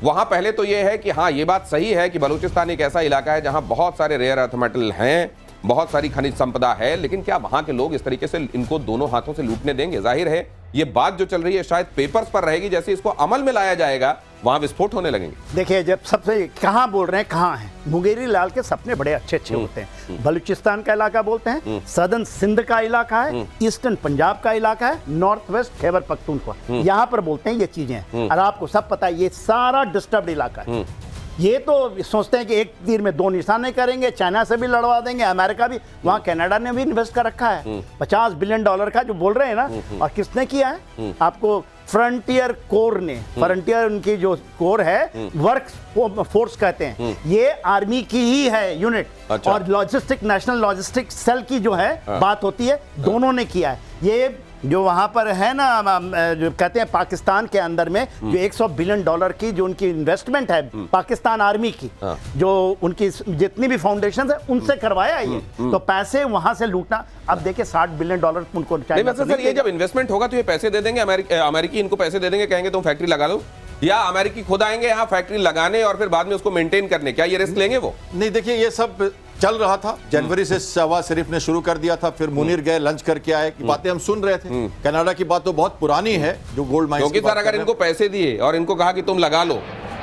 वहां पहले तो यह है कि हाँ, ये बात सही है कि बलूचिस्तान एक ऐसा इलाका है जहां बहुत सारे रेयर अर्थ मेटल हैं, बहुत सारी खनिज संपदा है, लेकिन क्या वहां के लोग इस तरीके से इनको दोनों हाथों से लूटने देंगे? जाहिर है ये बात जो चल रही है शायद पेपर्स पर रहेगी, जैसे इसको अमल में लाया जाएगा वहां विस्फोट होने लगेंगे। देखिए, जब सबसे कहां बोल रहे हैं, कहां हैं, मुंगेरी लाल के सपने बड़े अच्छे अच्छे होते हैं। बलूचिस्तान का इलाका बोलते हैं, सदर्न सिंध का इलाका है, ईस्टर्न पंजाब का इलाका है, नॉर्थ वेस्ट खैबर पख्तूनख्वा, यहां पर बोलते हैं ये चीजें। और आपको सब पता है ये सारा डिस्टर्ब्ड इलाका है। ये तो सोचते हैं कि एक तीर में 2 निशाने करेंगे, चाइना से भी लड़वा देंगे, अमेरिका भी, वहां कनाडा ने भी इन्वेस्ट कर रखा है $50 बिलियन का जो बोल रहे हैं ना। और किसने किया है? आपको फ्रंटियर कोर ने, फ्रंटियर उनकी जो कोर है, वर्क फोर्स कहते हैं, ये आर्मी की ही है यूनिट। अच्छा। और लॉजिस्टिक, नेशनल लॉजिस्टिक सेल की जो है बात होती है, दोनों ने किया है। ये जो वहां पर है ना, जो कहते हैं पाकिस्तान के अंदर में जो $100 बिलियन की जो उनकी इन्वेस्टमेंट है पाकिस्तान आर्मी की, जो उनकी जितनी भी फाउंडेशन है उनसे करवाया ये, तो पैसे वहां से लूटना। अब देखिए $60 बिलियन उनको चाइना से। सर ये जब इन्वेस्टमेंट होगा तो ये पैसे दे देंगे अमेरिकी इनको पैसे दे देंगे, कहेंगे तुम फैक्ट्री लगा लो, या अमेरिकी खुद आएंगे यहाँ फैक्ट्री लगाने और फिर बाद में उसको मेंटेन करने? क्या ये रिस्क लेंगे वो? नहीं, देखिए ये सब चल रहा था, जनवरी से शहबाज शरीफ ने शुरू कर दिया था, फिर मुनीर गए, लंच करके आए, की बातें हम सुन रहे थे। कनाडा की बात तो बहुत पुरानी है, जो गोल्ड माइंस, क्योंकि सर अगर इनको पैसे दिए और इनको कहा कि तुम लगा लो,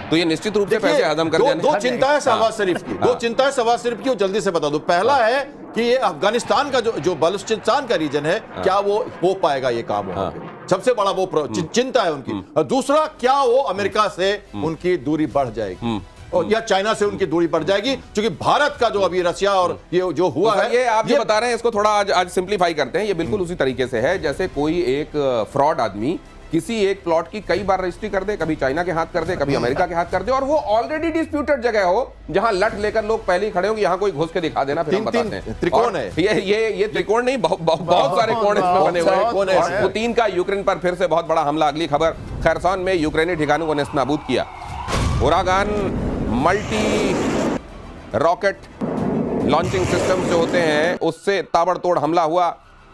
तो ये निश्चित रूप से पैसे हजम कर देंगे। दो चिंता है शहबाज शरीफ की, दो चिंता है शहबाज शरीफ की, वो जल्दी से बता दो। पहला है कि ये अफगानिस्तान का जो बलूचिस्तान का रीजन है, क्या वो हो पाएगा ये काम वहां पे, सबसे बड़ा वो चिंता है उनकी। और दूसरा, क्या वो अमेरिका से उनकी दूरी बढ़ जाएगी और या चाइना से उनकी दूरी बढ़ जाएगी, क्योंकि भारत का जो अभी रशिया और ये जो हुआ है, ये आप जो बता रहे हैं इसको थोड़ा आज सिंप्लीफाई करते हैं। ये बिल्कुल उसी तरीके से है जैसे कोई एक फ्रॉड आदमी किसी एक प्लॉट की कई बार रजिस्ट्री कर दे, कभी चाइना के हाथ कर दे, कभी अमेरिका के हाथ कर दे, और वो ऑलरेडी डिस्प्यूटेड जगह हो जहां लट लेकर लोग पहले ही खड़े होंगे, यहां कोई घुस के दिखा देना, फिर हम बताते हैं। त्रिकोण है ये त्रिकोण नहीं, बहुत सारे कोण इसमें बने हुए हैं। पुतिन का यूक्रेन पर फिर से बहुत बड़ा हमला। अगली खबर, खरसान में यूक्रेनी ठिकानों को नेस्तनाबूद किया। उरागान रॉकेट लॉन्चिंग सिस्टम जो होते हैं उससे ताबड़तोड़ हमला हुआ,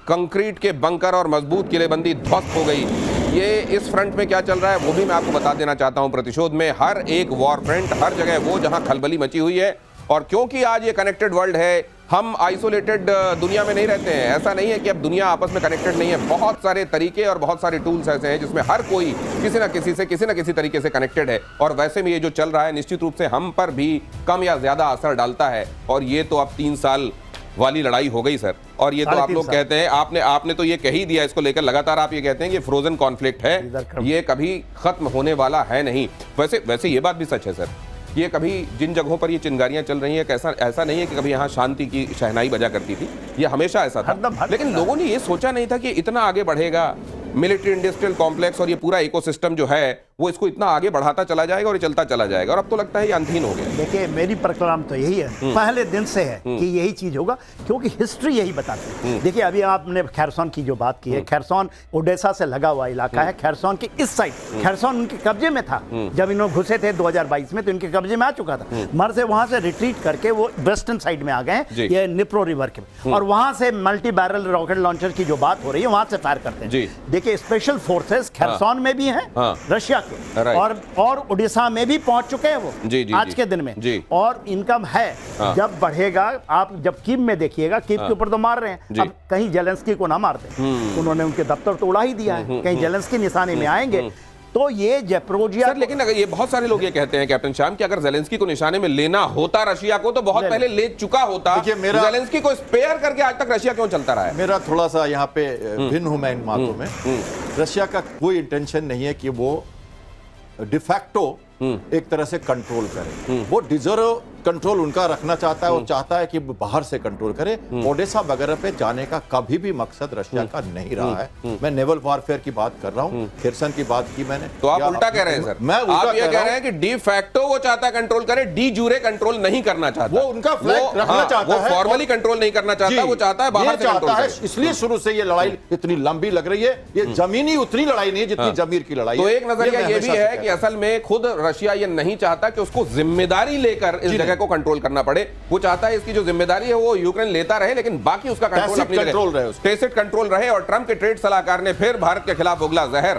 कंक्रीट के बंकर और मजबूत किलेबंदी ध्वस्त हो गई। ये इस फ्रंट में क्या चल रहा है वो भी मैं आपको बता देना चाहता हूं। प्रतिशोध में हर एक वॉर फ्रंट, हर जगह वो जहां खलबली मची हुई है। और क्योंकि आज ये कनेक्टेड वर्ल्ड है, हम आइसोलेटेड दुनिया में नहीं रहते हैं। ऐसा नहीं है कि अब दुनिया आपस में कनेक्टेड नहीं है। बहुत सारे तरीके और बहुत सारे टूल्स ऐसे हैं जिसमें हर कोई किसी ना किसी तरीके से कनेक्टेड है। और वैसे में ये जो चल रहा है निश्चित रूप से हम पर भी कम या ज्यादा असर डालता है। और ये तो अब 3 साल वाली लड़ाई हो गई सर। और ये तो आप लोग कहते हैं, आपने तो ये कह ही दिया, इसको लेकर लगातार आप ये कहते हैं कि फ्रोजन कॉन्फ्लिक्ट है, ये कभी खत्म होने वाला है नहीं। वैसे ये बात भी सच है सर, ये कभी जिन जगहों पर ये चिंगारियां चल रही हैं, ऐसा नहीं है कि कभी यहाँ शांति की शहनाई बजा करती थी, ये हमेशा ऐसा था। लेकिन लोगों ने ये सोचा नहीं था कि इतना आगे बढ़ेगा। मिलिट्री इंडस्ट्रियल कॉम्प्लेक्स और ये पूरा इकोसिस्टम जो है वो इसको इतना आगे बढ़ाता चला जाएगा और ये चलता चला जाएगा। और अब तो लगता है ये अंतहीन हो गया। देखिए मेरी परिक्रमा तो यही है, पहले दिन से है कि यही चीज होगा, क्योंकि हिस्ट्री यही बताती है। देखिए अभी आपने खैरसॉन की जो बात की है, खैरसॉन ओडेसा से लगा हुआ इलाका है। खैरसॉन की इस साइड, खैरसॉन उनके कब्जे में था जब इन्होंने घुसे थे 2022 में, तो इनके कब्जे में आ चुका था। मर से वहां से रिट्रीट करके वो वेस्टर्न साइड में आ गए हैं, ये निप्रो रिवर के, और वहां से मल्टी बैरल रॉकेट लॉन्चर की जो बात हो रही है वहां से फायर करते हैं। देखिए स्पेशल फोर्सेस खैरसॉन में भी हैं, रशिया के, और उड़ीसा में भी पहुंच चुके हैं वो आज के दिन में। और इनकम है, जब बढ़ेगा, आप जब कीव में देखिएगा, कीव के ऊपर तो मार रहे हैं, अब कहीं जेलेंस्की को ना मारते, उन्होंने उनके दफ्तर तो उड़ा ही दिया है, कहीं जेलेंस्की निशाने में आएंगे तो ये ज़ैपोरिज़िया। लेकिन अगर ये बहुत सारे लोग ये कहते हैं कैप्टन श्याम कि अगर जेलेंस्की को निशाने में लेना होता रशिया को तो बहुत पहले ले चुका होता। जेलेंस्की को स्पेयर करके आज तक रशिया क्यों चलता रहा है? मेरा थोड़ा सा यहाँ पे भिन्न हूं मैं इन बातों में। रशिया का कोई इंटेंशन नहीं है कि वो डिफैक्टो एक तरह से कंट्रोल करे। वो डिजर्व कंट्रोल उनका रखना चाहता है, वो चाहता है कि बाहर से कंट्रोल करे। ओडेसा वगैरह पे जाने का कभी भी मकसद रशिया का नहीं रहा है। मैं नेवल वॉरफेयर की बात कर रहा हूँ, खिरसन की बात की मैंने। तो आप उल्टा कह रहे हैं सर। मैं आप ये कह रहे हैं कि डी फैक्टो वो चाहता है कंट्रोल करे, डी जूरे कंट्रोल नहीं करना चाहता। वो उनका फ्लैग रखना चाहता है, फॉर्मली कंट्रोल नहीं करना चाहता, वो चाहता है बाहर से कंट्रोल करे। इसलिए शुरू से ये लड़ाई इतनी लंबी लग रही है। ये जमीनी उतनी लड़ाई नहीं है जितनी जमीर की लड़ाई है। तो एक नजरिया ये भी है कि असल में खुद रशिया ये नहीं चाहता कि उसको जिम्मेदारी लेकर इस जगह को कंट्रोल करना पड़े। वो चाहता है इसकी जो जिम्मेदारी है वो यूक्रेन लेता रहे, लेकिन बाकी उसका कंट्रोल अपनी जगह टैसिट कंट्रोल रहे। और ट्रंप के ट्रेड सलाहकार ने फिर भारत के खिलाफ उगला जहर।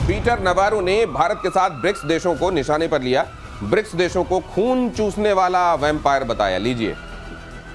पीटर नवारो ने भारत के साथ ब्रिक्स देशों को निशाने पर लिया। ब्रिक्स देशों को खून चूसने वाला वैम्पायर बताया। लीजिए,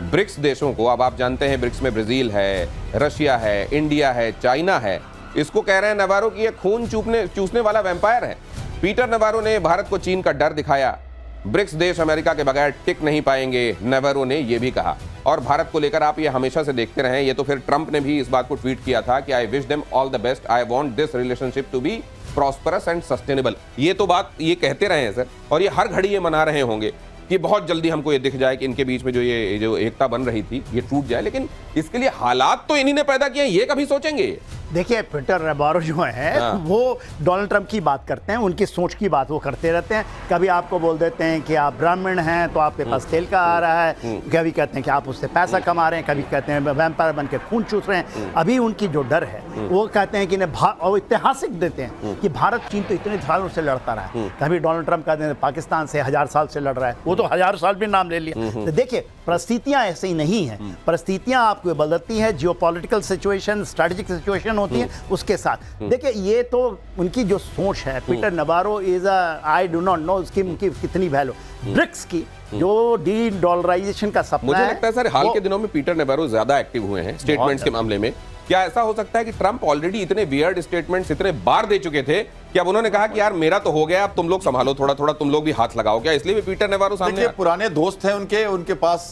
ब्रिक्स देशों को, अब आप जानते हैं ब्रिक्स में ब्राजील है, रशिया है, इंडिया है, चाइना है। इसको कह रहे हैं नवारो कि ये खून चूसने वाला वैम्पायर है। पीटर नवारो ने भारत को चीन का डर दिखाया। ब्रिक्स देश अमेरिका के बगैर टिक नहीं पाएंगे, नवारो ने यह भी कहा। और भारत को लेकर आप ये हमेशा से देखते रहे, ये तो फिर ट्रंप ने भी इस बात को ट्वीट किया था कि I wish them all the best, I want this relationship to be prosperous and sustainable. ये तो बात ये कहते रहे हैं सर, और ये हर घड़ी ये मना रहे होंगे कि बहुत जल्दी हमको ये दिख जाए कि इनके बीच में जो एकता बन रही थी ये टूट जाए। लेकिन इसके लिए हालात तो इन्हीं ने पैदा किए, ये कभी सोचेंगे? देखिए पीटर नवारो जो है वो डोनाल्ड ट्रंप की बात करते हैं, उनकी सोच की बात वो करते रहते हैं। कभी आपको बोल देते हैं कि आप ब्राह्मण हैं तो आपके पास तेल का आ रहा है, कभी कहते हैं कि आप उससे पैसा कमा रहे हैं, कभी कहते हैं वैम्पायर बन के खून चूस रहे हैं। अभी उनकी जो डर है वो कहते हैं कि और ऐतिहासिक देते हैं कि भारत चीन तो इतने सालों से लड़ता रहा है। कभी डोनाल्ड ट्रंप कहते हैं पाकिस्तान से 1000 साल से लड़ रहा है, वो तो 1000 साल भी नाम ले लिया। तो देखिए परिस्थितियां ऐसे ही नहीं है, परिस्थितियां आपको बदलती है, जियोपॉलिटिकल सिचुएशन, स्ट्रेटेजिक सिचुएशन होती है उसके साथ। देखिए ये तो उनकी जो सोच है, Peter Navarro is I do not know उसकी कितनी वैल्यू। ब्रिक्स की जो डी डॉलराइजेशन का सपना मुझे लगता है सर हाल के दिनों में पीटर नवारो ज्यादा एक्टिव हुए हैं स्टेटमेंट्स के मामले में। क्या ऐसा हो सकता है कि ट्रंप ऑलरेडी इतने वियर्ड स्टेटमेंट्स इतने बार दे चुके थे कि अब उन्होंने कहा कि यार मेरा तो हो गया, अब तुम लोग संभालो, थोड़ा थोड़ा तुम लोग भी हाथ लगाओ? क्या इसलिए भी पीटर नवारो सामने? पुराने दोस्त हैं उनके पास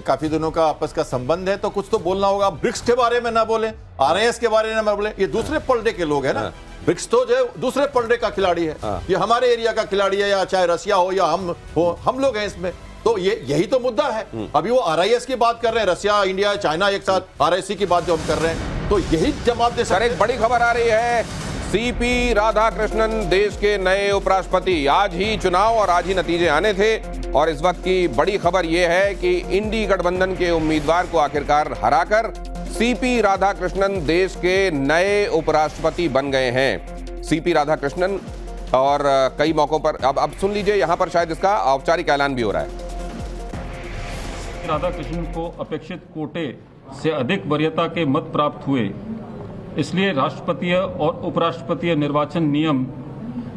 काफी दिनों का आपस का संबंध है, तो कुछ तो बोलना होगा। ब्रिक्स के बारे में ना बोले, आरएस के बारे में ना बोले, ये दूसरे पलड़े के लोग हैं ना। ब्रिक्स तो जो दूसरे पलड़े का खिलाड़ी है, ये हमारे एरिया का खिलाड़ी है, या चाहे रशिया हो या हम लोग हैं इसमें। तो यही तो मुद्दा है। अभी वो आरआईएस की बात कर रहे हैं, रशिया, इंडिया, चाइना एक साथ आरआईसी की बात जो हम कर रहे हैं, तो यही जवाब दे सकते हैं। एक बड़ी खबर आ रही है, सीपी राधाकृष्णन देश के नए उपराष्ट्रपति। आज ही चुनाव और आज ही नतीजे आने थे, और इस वक्त की बड़ी खबर यह है कि इंडी गठबंधन के उम्मीदवार को आखिरकार हराकर सीपी राधाकृष्णन देश के नए उपराष्ट्रपति बन गए हैं। सीपी राधाकृष्णन, और कई मौकों पर अब सुन लीजिए, यहां पर शायद इसका औपचारिक ऐलान भी हो रहा है। राधाकृष्णन को अपेक्षित कोटे से अधिक वरीयता के मत प्राप्त हुए, इसलिए राष्ट्रपतीय और उपराष्ट्रपतीय निर्वाचन नियम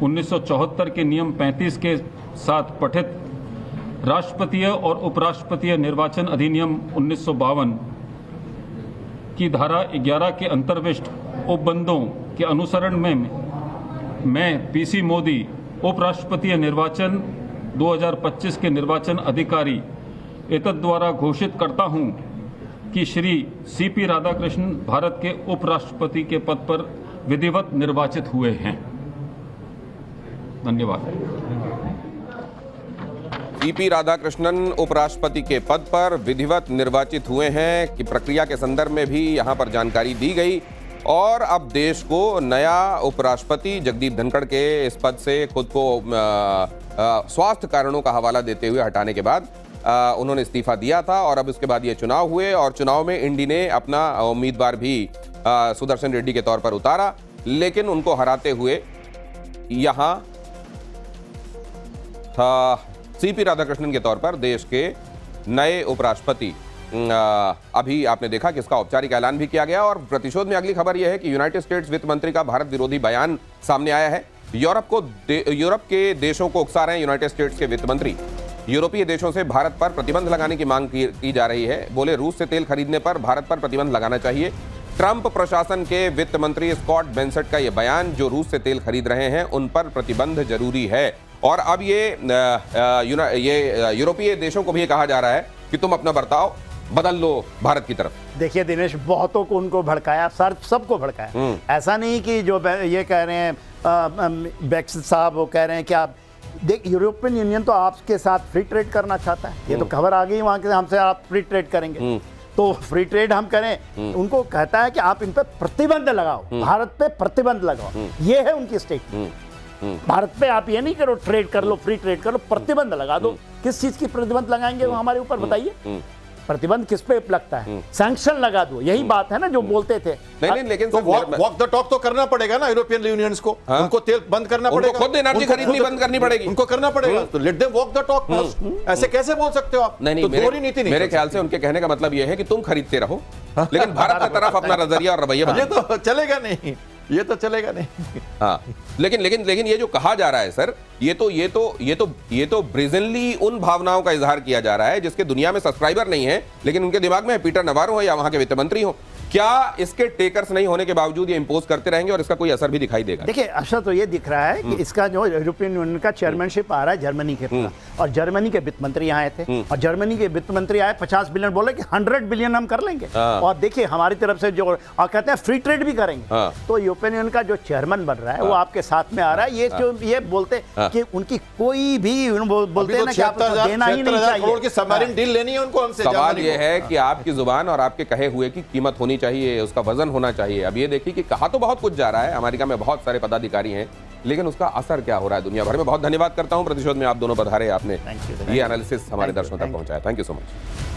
1974 के नियम 35 के साथ पठित राष्ट्रपतीय और उपराष्ट्रपतीय निर्वाचन अधिनियम 1952 की धारा 11 के अंतर्विष्ट उपबंधों के अनुसरण में मैं पीसी मोदी उपराष्ट्रपतीय निर्वाचन 2025 के निर्वाचन अधिकारी एतद द्वारा घोषित करता हूं कि श्री सीपी राधाकृष्णन भारत के उपराष्ट्रपति के पद पर विधिवत निर्वाचित हुए हैं। धन्यवाद। सीपी राधाकृष्णन उपराष्ट्रपति के पद पर विधिवत निर्वाचित हुए हैं कि प्रक्रिया के संदर्भ में भी यहां पर जानकारी दी गई। और अब देश को नया उपराष्ट्रपति जगदीप धनखड़ के इस पद से खुद को स्वास्थ्य कारणों का हवाला देते हुए हटाने के बाद उन्होंने इस्तीफा दिया था और अब उसके बाद ये चुनाव हुए और चुनाव में इंडी ने अपना उम्मीदवार भी सुदर्शन रेड्डी के तौर पर उतारा, लेकिन उनको हराते हुए यहां सीपी राधाकृष्णन के तौर पर देश के नए उपराष्ट्रपति अभी आपने देखा कि इसका औपचारिक ऐलान भी किया गया। और प्रतिशोध में अगली खबर यह है कि यूनाइटेड स्टेट्स वित्त मंत्री का भारत विरोधी बयान सामने आया है। यूरोप के देशों को उकसा रहे हैं यूनाइटेड स्टेट्स के वित्त मंत्री। यूरोपीय देशों से भारत पर प्रतिबंध लगाने की मांग की जा रही है। बोले रूस से तेल खरीदने पर भारत पर प्रतिबंध लगाना चाहिए। ट्रंप प्रशासन के वित्त मंत्री स्कॉट बेंसेट का यह बयान, जो रूस से तेल खरीद रहे हैं उन पर प्रतिबंध जरूरी है। और अब ये यूरोपीय देशों को भी कहा जा रहा है कि तुम अपना बर्ताव बदल लो भारत की तरफ। देखिए दिनेश, बहुतों को उनको भड़काया, सबको भड़काया। ऐसा नहीं कि जो ये कह रहे हैं बेक्स साहब, वो कह रहे हैं कि आप देख, यूरोपियन यूनियन तो आपके साथ फ्री ट्रेड करना चाहता है। ये तो खबर आ गई वहां के, हमसे आप फ्री ट्रेड करेंगे तो फ्री ट्रेड हम करें। उनको कहता है कि आप इन पर प्रतिबंध लगाओ, भारत पे प्रतिबंध लगाओ। ये है उनकी स्टेटमेंट। भारत पे आप ये नहीं करो ट्रेड कर लो, फ्री ट्रेड कर लो, प्रतिबंध लगा दो। किस चीज की प्रतिबंध लगाएंगे वो हमारे ऊपर बताइए। प्रतिबंध किस पे लगता है? सैंक्शन लगा दो, यही बात है ना जो बोलते थे। नहीं, लेकिन तो वॉक द टॉक तो करना पड़ेगा ना यूरोपियन यूनियंस को। उनको तेल बंद करना पड़ेगा, खुद एनर्जी खरीदनी बंद करनी पड़ेगी, उनको करना पड़ेगा। तो let them walk the talk first. ऐसे कैसे बोल सकते हो आप? नहीं, तो दोहरी नीति नहीं। मेरे ख्याल से उनके कहने का मतलब यह है कि तुम खरीदते रहो, लेकिन भारत की तरफ अपना नजरिया और रवैया ये तो चलेगा नहीं, ये तो चलेगा नहीं। हाँ, लेकिन ये जो कहा जा रहा है सर, ये तो ब्रेजनली उन भावनाओं का इजहार किया जा रहा है जिसके दुनिया में सब्सक्राइबर नहीं है, लेकिन उनके दिमाग में पीटर नवारो हो या वहां के वित्त मंत्री हो। क्या इसके टेकर्स नहीं होने के बावजूद ये इंपोज करते रहेंगे और इसका कोई असर भी दिखाई देगा? देखिए, असर तो ये दिख रहा है कि इसका जो यूरोपियन यूनियन का चेयरमैनशिप आ रहा है जर्मनी के पास, और जर्मनी के वित्त मंत्री यहाँ आए थे और जर्मनी के वित्त मंत्री आए 50 बिलियन, बोले कि 100 बिलियन हम कर लेंगे। और देखिए हमारी तरफ से जो और कहते हैं फ्री ट्रेड भी करेंगे। तो यूरोपियन यूनियन का जो चेयरमैन बन रहा है वो आपके साथ में आ रहा है। ये जो ये बोलते कि उनकी कोई भी बोलते हैं ना कि आपको देना ही नहीं चाहिए, की सबमरीन डील लेनी है उनको हमसे। सवाल ये है कि आपकी जुबान और आपके कहे हुए की कीमत होनी चाहिए, उसका वजन होना चाहिए। अब ये देखिए कि कहा तो बहुत कुछ जा रहा है, अमेरिका में बहुत सारे पदाधिकारी हैं, लेकिन उसका असर क्या हो रहा है दुनिया भर में। बहुत धन्यवाद करता हूं प्रतिशोध में आप दोनों पधारे, आपने ये एनालिसिस हमारे दर्शकों तक पहुंचाया। Thank you so much.